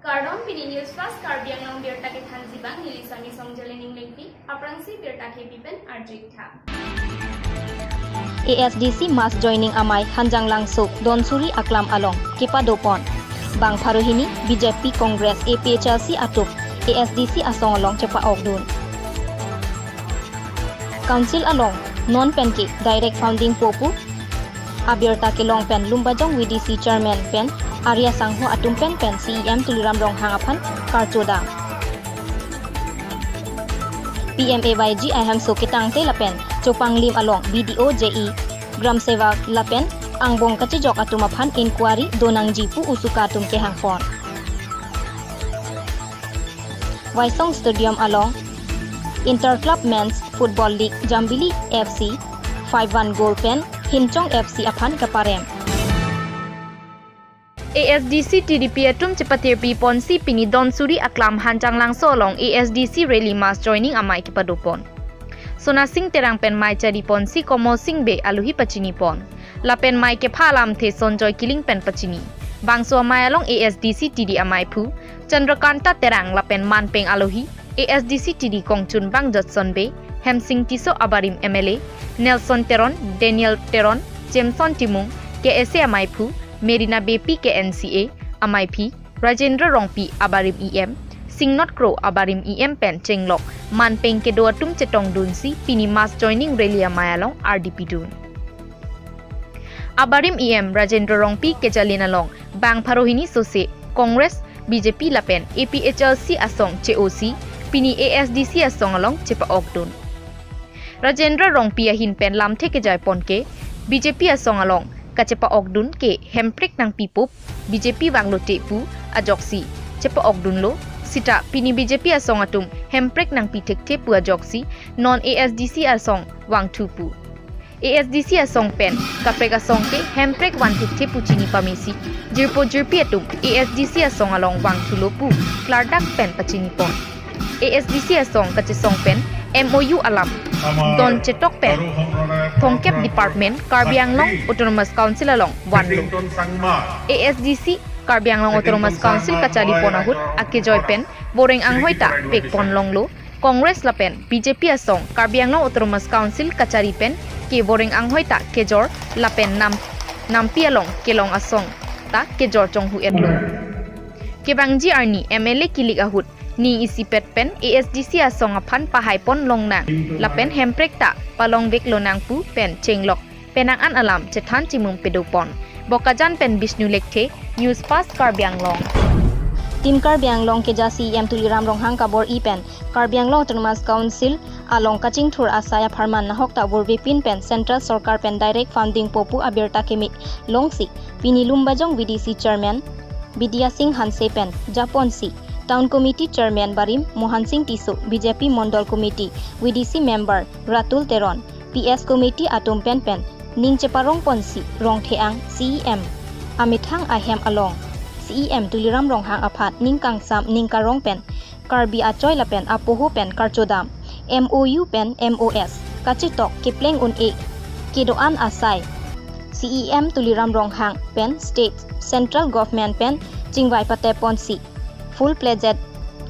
Kardon pini Newsfast Karbi Anglong Birtake Thanzibang Nilisami Songjalening Lengpi Aprangsi Birtake Bipen Arjik Tha ASDC mass joining amai hanjang langsuk donsuri aklam along kipadopon bang pharohini BJP Congress APHLC atup ASDC asong along cepa ogdun Council along non penke direct founding popu abirta ke long pen lumbajong VDC chairman pen Arya Sangho atum pen CEM tuliram rong hangapan karchoda PMAYG aham so kitang te lapen chopang lim along BDO JE gram seva lapen angbong kachijok atumapan inquiry donang jipu usuka atum ke hangpon Waisong Stadium along Interclub Men's Football League Jambili FC 5-1 goal pen Hinchong FC apan kaparem ASDC TDP atum cepatirpi ponsi pini donsuri aklam hancang langso long ASDC rally mass joining amai kipadopon Sona sing terang pen mai cari ponsi komo sing be aluhi pacini pon la pen mai ke phalam the sonjoy killing pen pacini bangso amai along ASDC TD amai phu Chandrakanta terang la pen man peng aluhi ASDC TD kongchun bang Jotson be Hemsing Tiso Abarim MLA Nelson Teron Daniel Teron Jameson Timung KSA amai phu Merina BP ke NCA amai phi Rajendra Rongpi Abarim EM Singnot Crow Abarim EM pen Chenglok Man peng ke doa tum cetong dunsi pini mass joining rally amai along RDP dun Abarim EM Rajendra Rongpi ke jalin along bang pharohini sose Congress BJP lapen APHLC asong COC pini ASDC asong along cepa okdun Rajendra Rongpi ahin pen lam theke jai ponke BJP asong along kacepa ogdun ke hemprik nang pipup BJP banglo tepu ajoksi cepa ogdun lo sita pini BJP asong atum hemprik nang pitek tepu ajoksi non ASDC asong wang tupu ASDC asong pen kaprek asong ke hemprik wan tek tepu chini pamisi jirpo jirpi atum ASDC asong along wang tulopu klardak pen pachini pon ASDC asong kachesong pen MOU alam Don Chetok Pen Thongkep Department Karbi Anglong Autonomous Council along Wanlo ASDC Karbi Anglong Autonomous Council kachari ponahut ake joy pen boreng anghoita pek pon longlo Congress la pen BJP asong Karbi Anglong Autonomous Council kachari pen ke boreng anghoita kejor la pen nampi along kelong asong ta kejor chonghu etlo ke bangji arni MLA kilik ahut ni isi pet pen ASDC asong aphan pahai pon longnang lapen hemprek ta palong bek lonang pu pen chenglok penang an alam chethan chimum pedopon bokajan pen Vishnu Lekthe Newsfast Karbi Anglong Team Karbi Anglong ke ja CEM tuliram ronghang kabor ipen Karbi Anglong Autonomous Council along kaching thur asaya pharman nahok ta borbe pin pen Central Sarkar pen direct funding popu abirta kemi longsi pini lumbajong VDC chairman Bidya Singh Hanse pen Japonsi Town Committee Chairman Barim Mohan Singh Tiso BJP Mondol Committee VDC Member Ratul Teron PS Committee Atom Pen Pen Ning Cheparong Ponsi Rong Theang CEM Amithang Ahem Along CEM Tuliram Rong Hang Aphat Ning Kangsam Ning Karong Pen Karbi Achoy La Pen Apoho Pen Karchodam MOU Pen MOS Kachitok Kipleng Un E Kidoan Asai CEM Tuliram Rong Hang Pen State Central Government Pen Jingwai Pate Ponsi Full pledged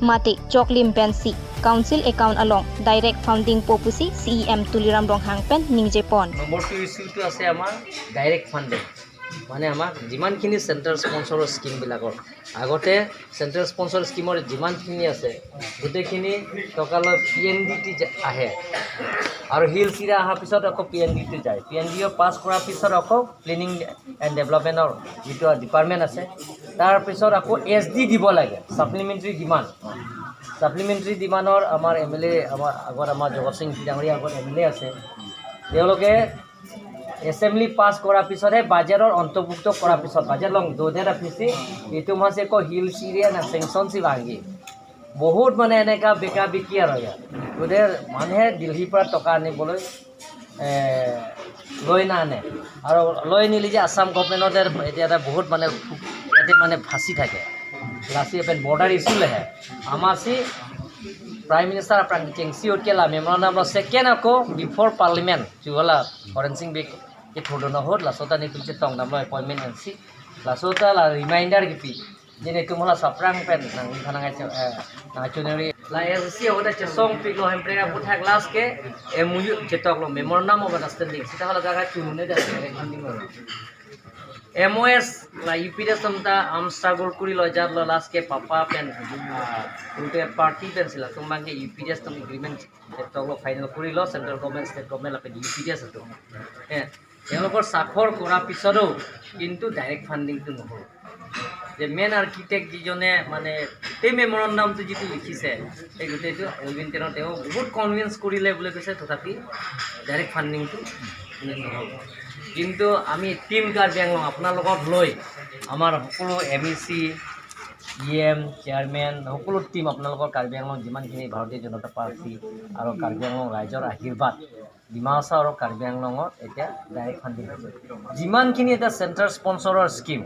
mati choklim pensi council account along direct funding popusi CEM tuliram ronghang pen ningje pon number 2 issue to ase amar direct funding মানে আমাক যিমানখিনি centre স্পন্সৰৰ স্কিমবিলাকৰ আগতে centre sponsor স্কিমৰ যিমানখিনি আছে গোটেইখিনি টকালৈ PNDT আহে আৰু হিল চিৰা অহাৰ পিছত আকৌ PNDT যায় PNDO পাছ কৰাৰ পিছত আকৌ প্লেনিং এণ্ড ডেভেলপমেণ্টৰ যিটো ডিপাৰ্টমেণ্ট আছে তাৰ পিছত আকৌ SD দিব লাগে সাপ্লিমেণ্টাৰী ডিমাণ্ডৰ আমাৰ MLA আমাৰ আগৰ আমাৰ জগত সিং ডাঙৰীয়া আগৰ MLA আছে তেওঁলোকে Assembly pass kora pisore bajarer অন্তর্ভুক্ত kora pisor bajar long dode rafisi itu mase ko hill syria na sanction si bangi বহুত মানে এনেকা বেকা বিকি আর হয় ওদের মানে দিল্লি পৰা টকা আনিবলৈ লৈ না আনে আৰু লৈ নিলি যে আসাম গভৰ্ণমেণ্টৰ এতিয়া বহুত মানে ইয়াতে মানে ফাঁসি থাকে লাসি এপেন বৰ্ডাৰ ইস্যু লেহে আমাৰ সি Prime Minister aprang cengsiut ke la memorandum lo second ako before Parliament juala forensik big ke thodo na hot la sota ni tum tong nam lo appointment and si la sota la reminder gipi jene tum la saprang pen nang thanangai na chuneri la SC hoda chesong pik lo hemprega puthak last ke MOU chetok lo memorandum of understanding sita hala jaga chunune da funding lo MOS la UPDS tamta am struggle kuri lo jar lo last ke papa pen unte party pen sila tumbang ke UPDS tam agreement chetok lo final kuri lo central government state government la pe UPDS ato এওঁলোকৰ স্বাক্ষৰ কৰাৰ পিছতো কিন্তু direct ফাণ্ডিংটো নহ'ল যে main architect যিজনে মানে এই মেমৰেণ্ডামটো যিটো লিখিছে এই গোটেইটো এলভিন টেনৰ তেওঁ বহুত কনভিন্স কৰিলে বুলি কৈছে তথাপি ডাইৰেক্ট ফাণ্ডিংটো নহ'ল কিন্তু আমি টিম কাৰ্বি আংলং আপোনালোকক লৈ আমাৰ সকলো MEC EM চেয়াৰমেন সকলো টিম আপোনালোকৰ কাৰ্বি আংলং যিমানখিনি ভাৰতীয় জনতা পাৰ্টি আৰু কাৰ্বি আংলং ৰাইজৰ আশীৰ্বাদ ডিমাচা আৰু কাৰ্বি আংলঙত এতিয়া ডাইৰেক্ট ফাণ্ডিং হৈছে যিমানখিনি এটা চেণ্টাৰ স্পনচৰৰ স্কিম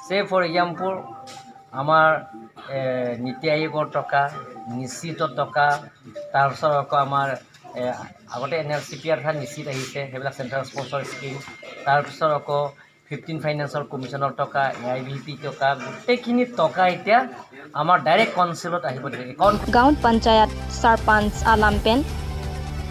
সে ফৰ এক্সাম্পল আমাৰ নীতি আয়োগৰ টকা নিশ্চিত টকা তাৰপিছত আকৌ আমাৰ আগতে NLCPR নিশ্চিত আহিছে সেইবিলাক চেণ্টাৰ স্পনচৰ স্কিম তাৰপিছত আকৌ 15 ফাইনেন্সৰ কমিশ্যনৰ টকা AIVP টকা গোটেইখিনি টকা এতিয়া আমাৰ ডাইৰেক্ট কনচেলত আহিব গাঁৱত panchayat sarpanch আলামপেন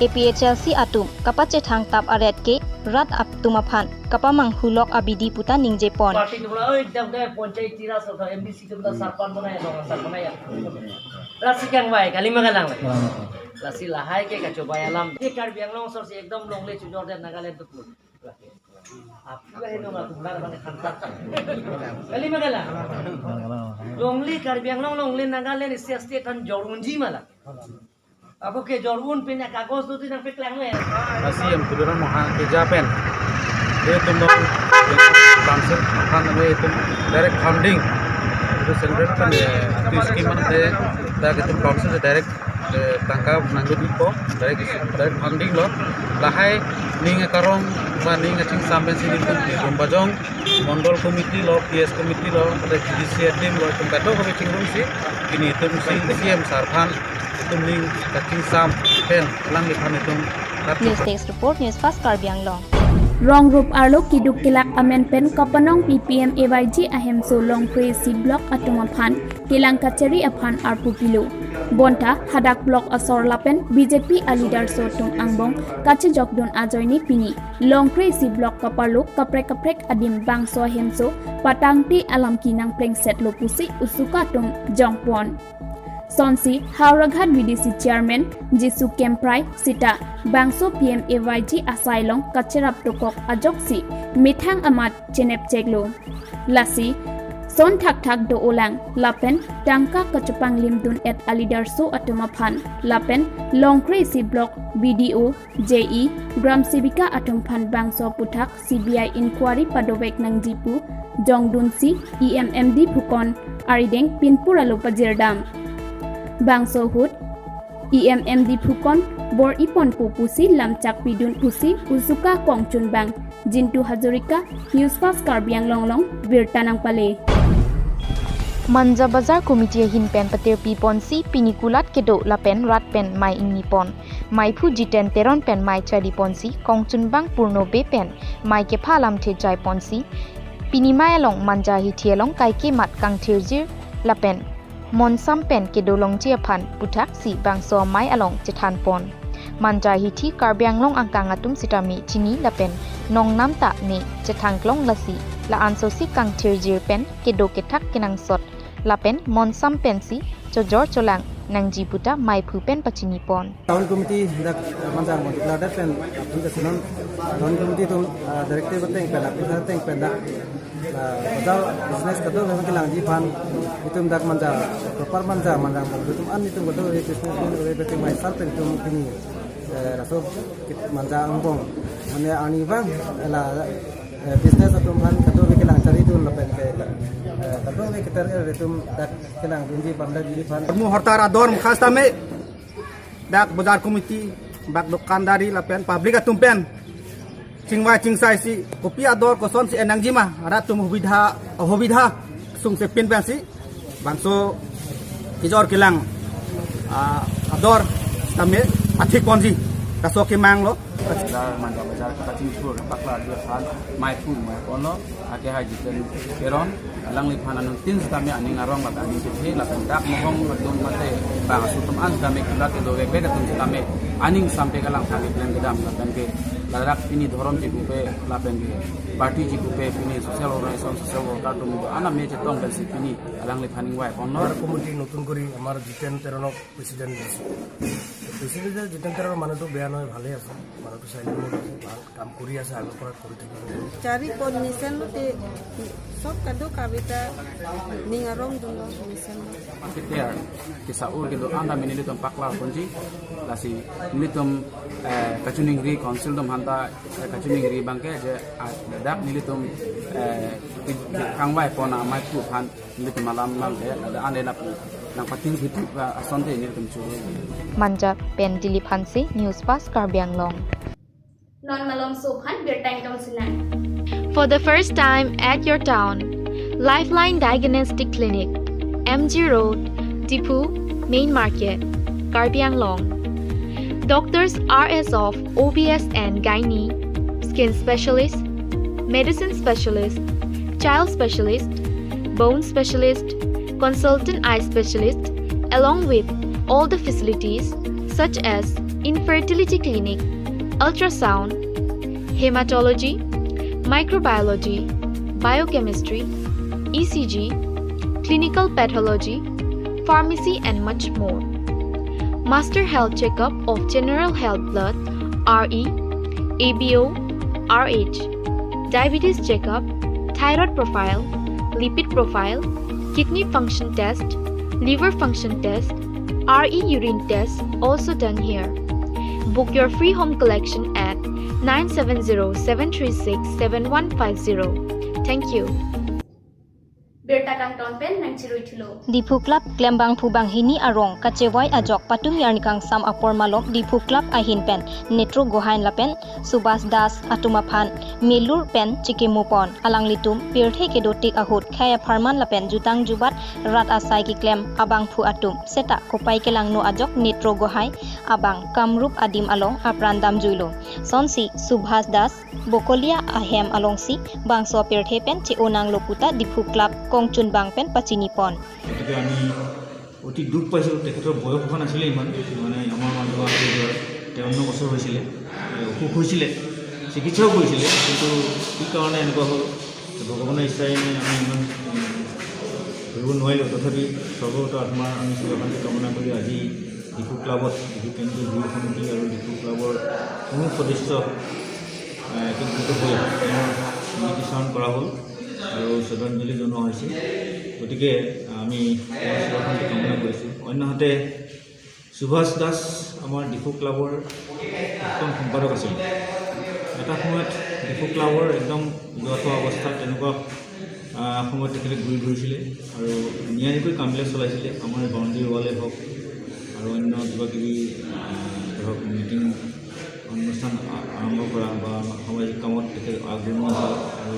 APHLC atum kapache thang tap aret ke rat ap tumaphan kapamang hulok abidi puta ningje pon party tu oi dam da panchayat tira sa MDC tu da sarpan banaya dong sarpan ya rasi kang bai kali magalang rasi lahai ke kacho bai alam ke Karbi Anglong sor se ekdom longle chujor de Nagaland tu आपको है ना तुम्हारा बने खंता कली magalang longle Karbi Anglong longle Nagaland isi state kan jorunji malah Ako ke jorun pinya kagos tu tinang piklang mo Masih yang tuduran mohon kejapen. Dia tumbuh transfer kan itu direct funding. Itu celebrate kan itu skim mana dia dah kita transfer direct tangkap nanggut itu direct funding loh. Lahai ning karong ning acing sampai sini itu bajong mondol komiti loh, PS komiti loh, ada judicial team loh. Itu kado kami cinggung sih. Ini itu CM Sarpan. Tumling kacing sam pen lang lipan itu Newsfast report Newsfast Karbi Anglong Rong rup arlo kiduk kilak amen pen kapanong PPM AYG ahem so long pre si block atuma phan kilang kacheri aphan arpu kilo bonta hadak block asor lapen BJP a leader so tung angbong kache jokdon ajoini pini long pre si block kaparlo kaprek adim bang so hem so patangti alam kinang preng set lopusi usuka tung jongpon Sonsi Hauraghat BDC Chairman Jisu Kemprai Sita Bangso PM AYG Asailong Kacherap Tokok Ajoksi Mithang Amat Chenep Cheglo Lasi Son Thak Do Olang Lapen Tangka Kachapang Limdun et Alidarso Atumaphan Lapen Longkre Si Block BDO JE Gram Sibika Atumphan Bangso Puthak CBI Inquiry Padowek Nang Jipu Jongdunsi EMMD Phukon Arideng Pinpuralo Pajirdam Bangso Hut EMMD Phukon Bor Ipon Pupusi Lamchak Pidun Pusi Uzuka Kongchun Bang Jintu Hazurika Newsfast Karbi Anglong Virtanang Pale Manja Bazar Committee Hinpen Patir Pipon Si Pinikulat Kedo Lapen Rat Pen Mai Inipon Mai Phu Jiten Teron Pen Mai Chali Ponsi Kongchun Bang Purno Be Pen Mai Ke Phalam The Jai Ponsi Pinimai Long Manja Hithielong Kaike Mat Kang Thirjir Lapen Monsam pen ke dolong jiaphan puthak si bangso mai along chethan pon manja hithi Karbi Anglong angkang atum sitami chini lapen nong namta ne chethanglong lasi la anso si kang thirjir pen ke do ke thak kinang sot lapen monsam pen si chojor cholang nang jiputa mai phu pen pachini pon town committee dak manja mon la dat pen inda sinon town committee to directive bateng pen apisa teng pen dak bazar business kado memang kelang jipan itu dak manja proper manja itu an itu kado business ini betul mai sal pen itu kini raso manja angkong mane ani bang la business atau man kado kelang cari itu lepen ke kado kita itu dak kelang bunji pandai jipan mu hortara dor khas tame dak bazar committee bak dokandari lapen public atumpen Cingwai cingsai si kopi ador koson si enang jima ada tum hobidha sung se pin si bangso kijor kilang ador kami atik konji kasok ke manglo manja bajar kacing tur pakla dia kan mai pun mai ono ake haji ten keron lang li phanan tin kami aning arong la ani te la dak mohong dum mate ba sutum an kami kula ke doge be tin kami aning sampai kalang kami plan gedam la kan ke larak ini dhorom ji gupe la pen ke party ji gupe ini social organization social worker dum ana me je tong belsi ini alang li phaning wai ono committee নতুন করে আমার Jiten তেরনক president দিছে president Jiten তেৰনৰ মানুহটো বেয়া নহয় ভালে আছে মানুহটো চাইলেণ্ট মোড আছে ভাল কাম কৰি আছে আগৰ পৰা কৰি থাকিব cari kondisi te sok kado kawita ningarong dulu kondisi kita kisah gitu anda menilitum pakla kunci lasi menilitum kacuning ri konsil dum hanta kacuning ri bangke je dak menilitum kangwai pona mai pu phan menilitum malam bangke ada ane lapu nang pating hitu asonte menilitum churu Manja Pen Dilipansi Newsfast Karbi Anglong. Non malom sopan bertang tong sinan. For the first time at your town, Lifeline Diagnostic Clinic, MG Road, Dipu, Main Market, Karbi Anglong. Doctors RS of OBS and Gynae, Skin Specialist, Medicine Specialist, Child Specialist, Bone Specialist, Consultant Eye Specialist, along with all the facilities such as infertility clinic, ultrasound, hematology, microbiology, biochemistry, ECG, clinical pathology, pharmacy and much more. Master health checkup of general health blood, RE, ABO, RH, diabetes checkup, thyroid profile, lipid profile, kidney function test, liver function test, RE urine test also done here. Book your free home collection at 970-736-7150. Thank you. Bertakang tonpen nang ciroi thulo. Dipu Club Klembang Phubang Hini Arong Kachewai Ajok Patum Yarnikang Sam Apor Malok Dipu Club Ahin Pen Netro Gohain Lapen Subas Das Atumaphan Melur Pen Chikimupon Alang Litum Pirthe Kedotik Ahut Khaya Pharman Lapen Jutang Jubat Rat Asai Ki Klem Abang Phu Atum Seta Kopai Kelang No Ajok Netro Gohai Abang Kamrup Adim Along Aprandam Juilo Sonsi Subhas Das Bokolia Ahem Alongsi Bangso Pirthe Pen Chionang Loputa Dipu Club Kongchun Bangpen Pachinipon. গতিকে আমি অতি দুখ পাইছোঁ তেখেতৰ বয়স হোৱা নাছিলে ইমান মানে আমাৰ মানুহ 53 বছৰ হৈছিলে অসুখ হৈছিলে চিকিৎসাও কৰিছিলে কিন্তু কি কাৰণে এনেকুৱা হ'ল ভগৱানৰ ইচ্ছাই আমি ইমান কৰিব নোৱাৰিলোঁ তথাপি সৰ্বত আত্মাৰ আমি শিৱকান্তি কামনা কৰি আজি ডিপু ক্লাবত ডিপু কেন্দ্ৰীয় যুৱ সমিতি আৰু ডিপু ক্লাবৰ কোনো সদস্য একত্ৰিত হৈ তেওঁৰ স্মৃতিচাৰণ কৰা হ'ল আৰু শ্ৰদ্ধাঞ্জলি জনোৱা হৈছে গতিকে আমি শিৱকান্তি কামনা কৰিছোঁ অন্যহাতে সুভাষ দাস আমাৰ ডিপু ক্লাবৰ প্ৰাক্তন সম্পাদক আছিল এটা সময়ত ডিপু ক্লাবৰ একদম যোৱা অৱস্থাত তেনেকুৱা সময়ত তেখেতে ঘূৰি ঘূৰিছিলে আৰু নিয়াৰিকৈ কামবিলাক চলাইছিলে আমাৰ বাউণ্ডেৰী ৱালে হওক আৰু অন্য কিবা কিবি ধৰক মিটিং অনুষ্ঠান আৰম্ভ কৰা বা সামাজিক কামত তেখেত আগৰণুৱা হয় আৰু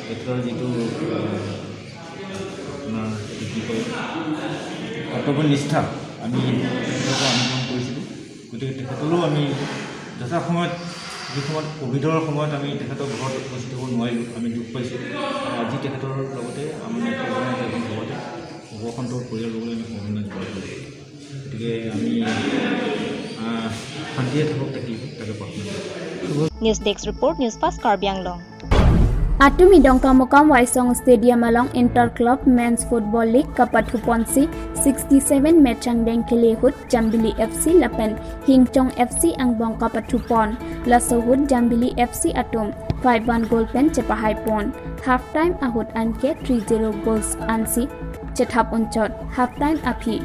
তেখেতৰ যিটো আপোনাৰ কি কয় কৰ্তব্যনিষ্ঠা আমি তেখেতক অনুসৰণ কৰিছিলোঁ গতিকে তেখেতলৈও আমি যথাসময়ত যি সময়ত ক'ভিডৰ সময়ত আমি তেখেতৰ ঘৰত উপস্থিত হ'ব নোৱাৰিলোঁ আমি দুখ পাইছোঁ আজি তেখেতৰ লগতে আমি এজন লগতে অৱসন্তৰ পৰিয়াল ল'বলৈ আমি সম্ভাৱনা জনাইছোঁ গতিকে আমি শান্তিয়ে থাকক তেখেত তাকে প্ৰাৰ্থনা কৰোঁ News Desk Report Newsfast Karbi Anglong. Atumi Dongka Mokam Waisong Stadium along Inter Club Men's Football League Kapathuponsi 67 Mechang Dengkele Hut Jambili FC Lapen Hingchong FC Angbong Kapathupon Lasohut Jambili FC Atum 5-1 goal pen Chepahai Pon half time Ahut Anke 3-0 goals Ansi Chethap Unchot half time Api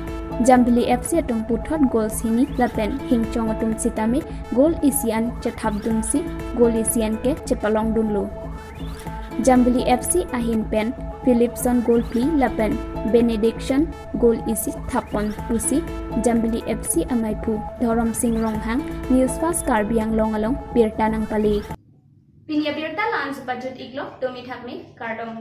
Jambili FC Atum Puthot goals Hini Lapen Hingchong Atum Sitame goal Isian Chethap Dumsi goal Isian ke Chepalong Dunlu Jambili FC Ahin Pen Philipson goal P Lapen Benediction goal isi Thapon Tusi Jambili FC Amaipu Dhorom Singh Ronghang Newsfast Karbi Anglong along Birtanang Pali Pinya birta lan supajut iglok domi thakme kardong